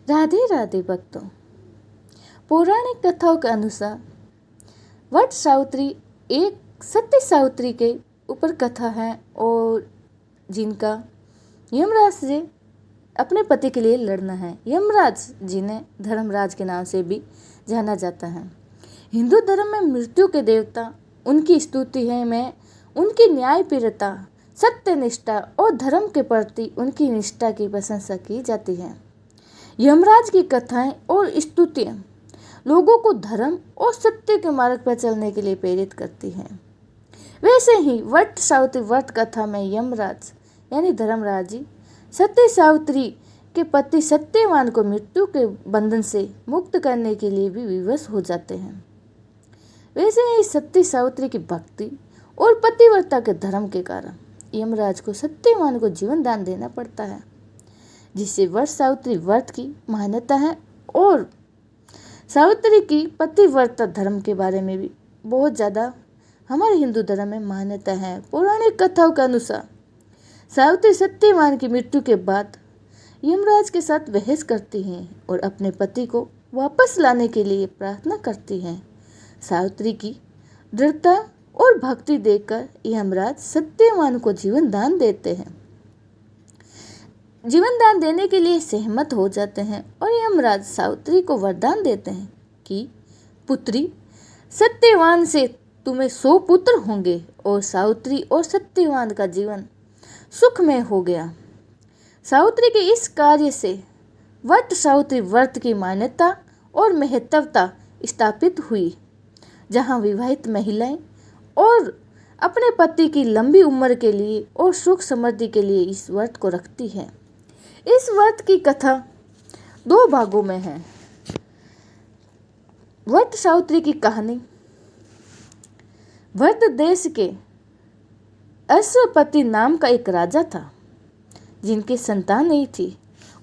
राधे राधे भक्तों। पौराणिक कथाओं के अनुसार वट सावित्री एक सत्य सावित्री के ऊपर कथा है और जिनका यमराज से अपने पति के लिए लड़ना है। यमराज जिन्हें धर्मराज के नाम से भी जाना जाता है। हिंदू धर्म में मृत्यु के देवता उनकी स्तुति है में उनकी न्यायप्रियता, सत्यनिष्ठा और धर्म के प्रति उनकी निष्ठा की प्रशंसा की जाती है। यमराज की कथाएं और स्तुतियां लोगों को धर्म और सत्य के मार्ग पर चलने के लिए प्रेरित करती हैं। वैसे ही वट सावित्री व्रत कथा में यमराज यानी धर्मराज जी सत्य सावित्री के पति सत्यवान को मृत्यु के बंधन से मुक्त करने के लिए भी विवश हो जाते हैं। वैसे ही सत्य सावित्री की भक्ति और पतिव्रता के धर्म के कारण यमराज को सत्यवान को जीवन दान देना पड़ता है, जिससे वट सावित्री व्रत की मान्यता है। और सावित्री की पतिव्रता धर्म के बारे में भी बहुत ज़्यादा हमारे हिंदू धर्म में मान्यता है। पौराणिक कथाओं के अनुसार सावित्री सत्यवान की मृत्यु के बाद यमराज के साथ बहस करती हैं और अपने पति को वापस लाने के लिए प्रार्थना करती हैं। सावित्री की दृढ़ता और भक्ति देखकर यमराज सत्यवान को जीवन दान देते हैं। जीवन दान देने के लिए सहमत हो जाते हैं और यमराज सावित्री को वरदान देते हैं कि पुत्री, सत्यवान से तुम्हें 100 पुत्र होंगे। और सावित्री और सत्यवान का जीवन सुखमय हो गया। सावित्री के इस कार्य से वट सावित्री व्रत की मान्यता और महत्वता स्थापित हुई, जहां विवाहित महिलाएं और अपने पति की लंबी उम्र के लिए और सुख समृद्धि के लिए इस व्रत को रखती हैं। इस व्रत की कथा 2 भागों में है। वट सावित्री की कहानी। वट देश के अश्वपति नाम का एक राजा था, जिनकी संतान नहीं थी।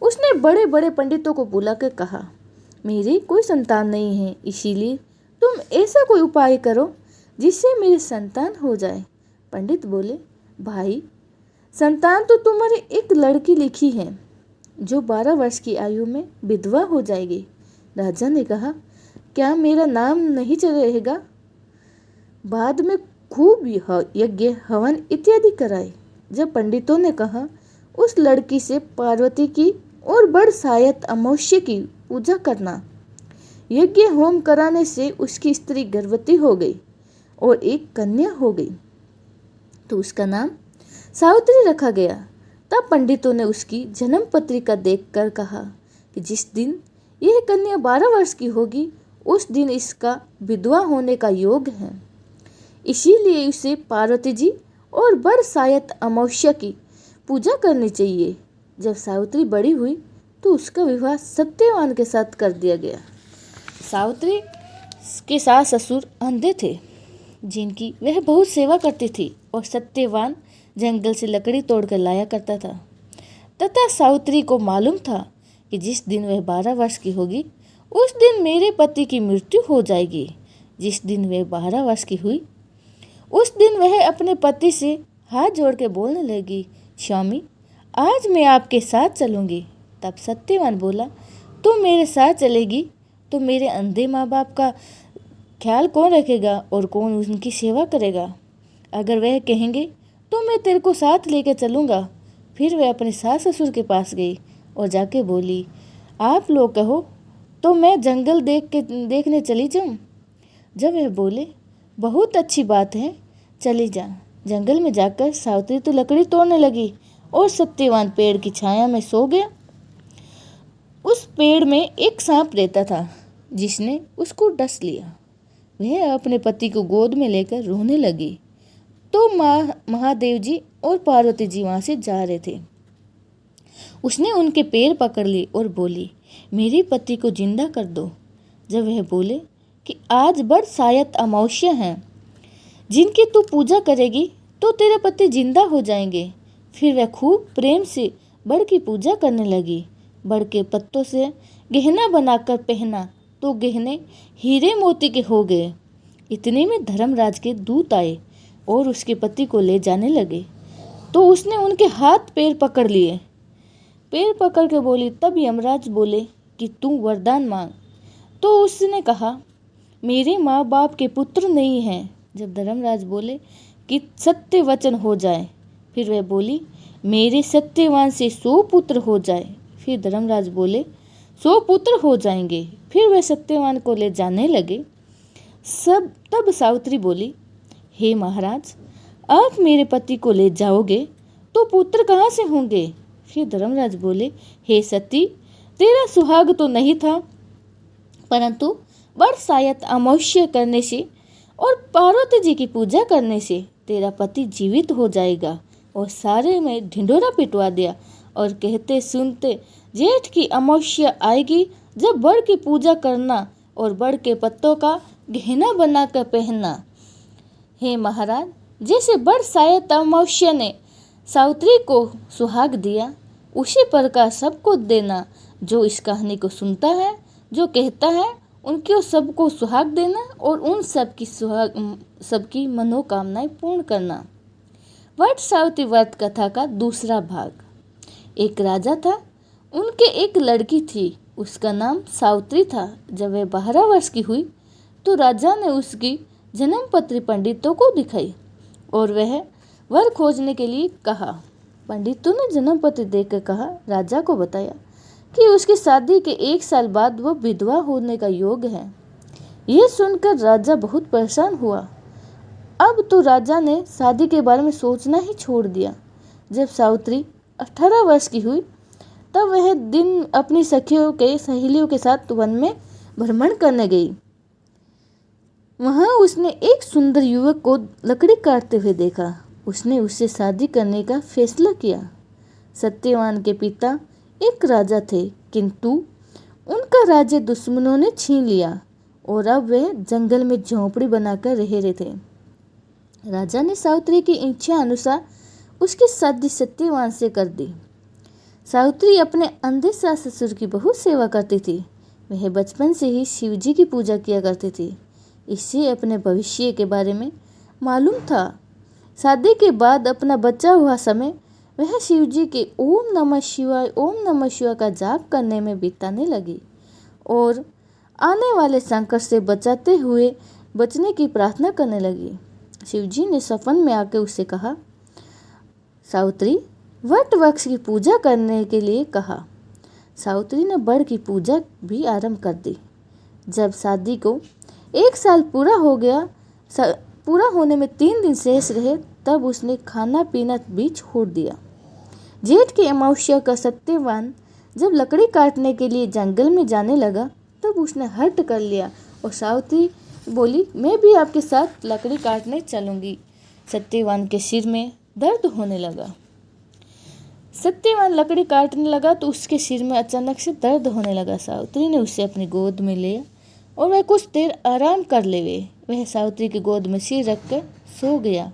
उसने बड़े बड़े पंडितों को बुला कर कहा, मेरी कोई संतान नहीं है, इसीलिए तुम ऐसा कोई उपाय करो जिससे मेरी संतान हो जाए। पंडित बोले, भाई, संतान तो तुम्हारी एक लड़की लिखी है जो 12 वर्ष की आयु में विधवा हो जाएगी। राजा ने कहा, क्या मेरा नाम नहीं रहेगा? बाद में खूब यज्ञ हवन इत्यादि कराए। जब पंडितों ने कहा, उस लड़की से पार्वती की और बड़ सायत अमावस्या की पूजा करना। यज्ञ होम कराने से उसकी स्त्री गर्भवती हो गई और एक कन्या हो गई, तो उसका नाम सावित्री रखा गया। तब पंडितों ने उसकी जन्म पत्रिका देखकर कहा कि जिस दिन यह कन्या 12 वर्ष की होगी उस दिन इसका विधवा होने का योग है, इसीलिए उसे पार्वती जी और बड़ सायत अमावस्या की पूजा करनी चाहिए। जब सावित्री बड़ी हुई तो उसका विवाह सत्यवान के साथ कर दिया गया। सावित्री के सास ससुर अंधे थे, जिनकी वह बहुत सेवा करती थी, और सत्यवान जंगल से लकड़ी तोड़कर लाया करता था। तथा सावित्री को मालूम था कि जिस दिन वह 12 वर्ष की होगी उस दिन मेरे पति की मृत्यु हो जाएगी। जिस दिन वह 12 वर्ष की हुई उस दिन वह अपने पति से हाथ जोड़ के बोलने लगी, स्वामी, आज मैं आपके साथ चलूंगी। तब सत्यवान बोला, तुम मेरे साथ चलेगी तो मेरे अंधे माँ बाप का ख्याल कौन रखेगा और कौन उनकी सेवा करेगा? अगर वह कहेंगे तो मैं तेरे को साथ लेकर चलूँगा। फिर वह अपने सास ससुर के पास गई और जाके बोली, आप लोग कहो तो मैं जंगल देखने चली जाऊँ। जब वह बोले, बहुत अच्छी बात है, चली जा। जंगल में जाकर सावित्री तो लकड़ी तोड़ने लगी और सत्यवान पेड़ की छाया में सो गया। उस पेड़ में एक सांप रहता था, जिसने उसको डस लिया। वह अपने पति को गोद में लेकर रोने लगी, तो महादेव जी और पार्वती जी वहां से जा रहे थे। उसने उनके पैर पकड़ लिए और बोली, मेरे पति को जिंदा कर दो। जब वह बोले कि आज बड़ सायत अमावस्या है, जिनकी तू पूजा करेगी तो तेरे पति जिंदा हो जाएंगे। फिर वह खूब प्रेम से बड़ की पूजा करने लगी। बड़ के पत्तों से गहना बनाकर पहना तो गहने हीरे मोती के हो गए। इतने में धर्मराज के दूत आए और उसके पति को ले जाने लगे, तो उसने उनके हाथ पैर पकड़ लिए। पैर पकड़ के बोली। तब यमराज बोले, कि तू वरदान मांग। तो उसने कहा, मेरे माँ बाप के पुत्र नहीं हैं। जब धर्मराज बोले कि सत्य वचन हो जाए, फिर वह बोली, मेरे सत्यवान से 100 पुत्र हो जाए। फिर धर्मराज बोले, 100 पुत्र हो जाएंगे। फिर वह सत्यवान को ले जाने लगे। तब सावित्री बोली, हे महाराज, आप मेरे पति को ले जाओगे तो पुत्र कहाँ से होंगे? फिर धर्मराज बोले, हे सती, तेरा सुहाग तो नहीं था, परंतु बरसायत अमावस्या करने से और पार्वती जी की पूजा करने से तेरा पति जीवित हो जाएगा। और सारे में ढिंढोरा पिटवा दिया और कहते सुनते, जेठ की अमावस्या आएगी जब बड़ की पूजा करना और बड़ के पत्तों का गहना बनाकर पहनना। हे महाराज, जैसे बरसायत अमावस्या ने सावित्री को सुहाग दिया, उसी प्रकार सबको देना। जो इस कहानी को सुनता है, जो कहता है, उनके सबको सुहाग देना और उन सबकी मनोकामनाएं पूर्ण करना। वट सावित्री व्रत कथा का दूसरा भाग। एक राजा था, उनके एक लड़की थी, उसका नाम सावित्री था। जब वह 12 वर्ष की हुई तो राजा ने उसकी जन्म पत्री पंडितों को दिखाई और वह वर खोजने के लिए कहा। पंडितों ने जन्म पत्र देकर कहा, राजा को बताया कि उसकी शादी के 1 साल बाद वह विधवा होने का योग है। यह सुनकर राजा बहुत परेशान हुआ। अब तो राजा ने शादी के बारे में सोचना ही छोड़ दिया। जब सावित्री 18 वर्ष की हुई तब वह दिन अपनी सहेलियों के साथ वन में भ्रमण करने गई। वहां उसने एक सुंदर युवक को लकड़ी काटते हुए देखा। उसने उससे शादी करने का फैसला किया। सत्यवान के पिता एक राजा थे, किंतु उनका राज्य दुश्मनों ने छीन लिया और अब वे जंगल में झोंपड़ी बनाकर रह रहे थे। राजा ने सावित्री की इच्छा अनुसार उसकी शादी सत्यवान से कर दी। सावित्री अपने अंधे सास ससुर की बहुत सेवा करती थी। वह बचपन से ही शिव जी की पूजा किया करती थी। इससे अपने भविष्य के बारे में मालूम था। शादी के बाद अपना बचा हुआ समय वह शिव जी के ओम नमः शिवाय का जाप करने में बिताने लगी और आने वाले संकट से बचने की प्रार्थना करने लगी। शिव जी ने सपन में आकर उससे कहा, सावित्री, वट वृक्ष की पूजा करने के लिए कहा। सावित्री ने बड़ की पूजा भी आरंभ कर दी। जब शादी को 1 साल पूरा हो गया, पूरा होने में 3 दिन शेष रहे, तब उसने खाना पीना भी छोड़ दिया। जेठ की अमावस्या का सत्यवान जब लकड़ी काटने के लिए जंगल में जाने लगा, तब उसने हट कर लिया और सावित्री बोली, मैं भी आपके साथ लकड़ी काटने चलूंगी। सत्यवान के सिर में दर्द होने लगा। सत्यवान लकड़ी काटने लगा तो उसके सिर में अचानक से दर्द होने लगा। सावित्री ने उसे अपनी गोद में लिया और वह कुछ देर आराम कर लेवे। वह सावित्री की गोद में सिर रखकर सो गया।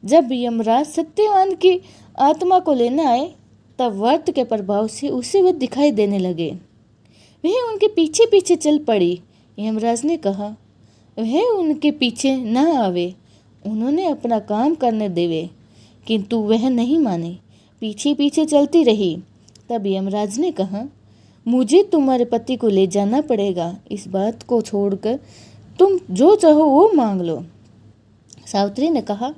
जब यमराज सत्यवान की आत्मा को लेने आए, तब व्रत के प्रभाव से उसे वे दिखाई देने लगे। वह उनके पीछे पीछे चल पड़ी। यमराज ने कहा, वह उनके पीछे न आवे, उन्होंने अपना काम करने देवे। किंतु वह नहीं माने, पीछे पीछे चलती रही। तब यमराज ने कहा, मुझे तुम्हारे पति को ले जाना पड़ेगा। इस बात को छोड़कर तुम जो चाहो वो मांग लो। सावित्री ने कहा,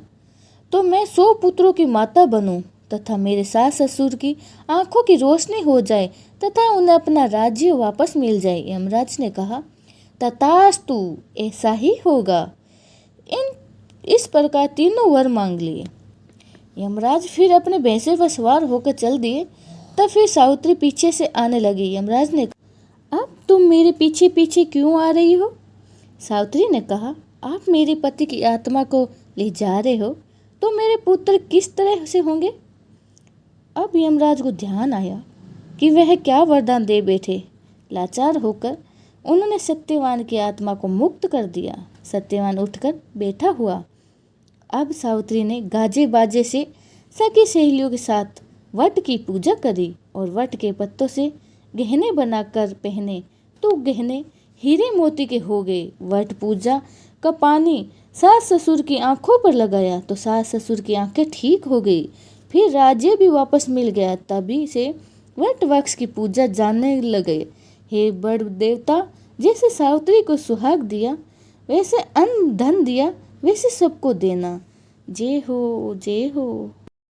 तो मैं 100 पुत्रों की माता बनूं तथा मेरे सास ससुर की आंखों की रोशनी हो जाए तथा उन्हें अपना राज्य वापस मिल जाए। यमराज ने कहा, तथास्तु, ऐसा ही होगा। इस प्रकार तीनों वर मांग लिए। यमराज फिर अपने भैंसे पर सवार होकर चल दिए। तब फिर सावित्री पीछे से आने लगी। यमराज ने कहा, अब तुम मेरे पीछे पीछे क्यों आ रही हो? सावित्री ने कहा, आप मेरे पति की आत्मा को ले जा रहे हो तो मेरे पुत्र किस तरह से होंगे? अब यमराज को ध्यान आया कि वह क्या वरदान दे बैठे। लाचार होकर उन्होंने सत्यवान की आत्मा को मुक्त कर दिया। सत्यवान उठकर बैठा हुआ। अब सावित्री ने गाजे बाजे से सखी सहेलियों के साथ वट की पूजा करी और वट के पत्तों से गहने बनाकर पहने तो गहने हीरे मोती के हो गए। वट पूजा का पानी सास ससुर की आंखों पर लगाया तो सास ससुर की आंखें ठीक हो गई। फिर राज्य भी वापस मिल गया। तभी से वट वृक्ष की पूजा जानने लगे हे बड़ देवता, जैसे सावित्री को सुहाग दिया, वैसे अन्न धन दिया, वैसे सबको देना। जय हो जय हो।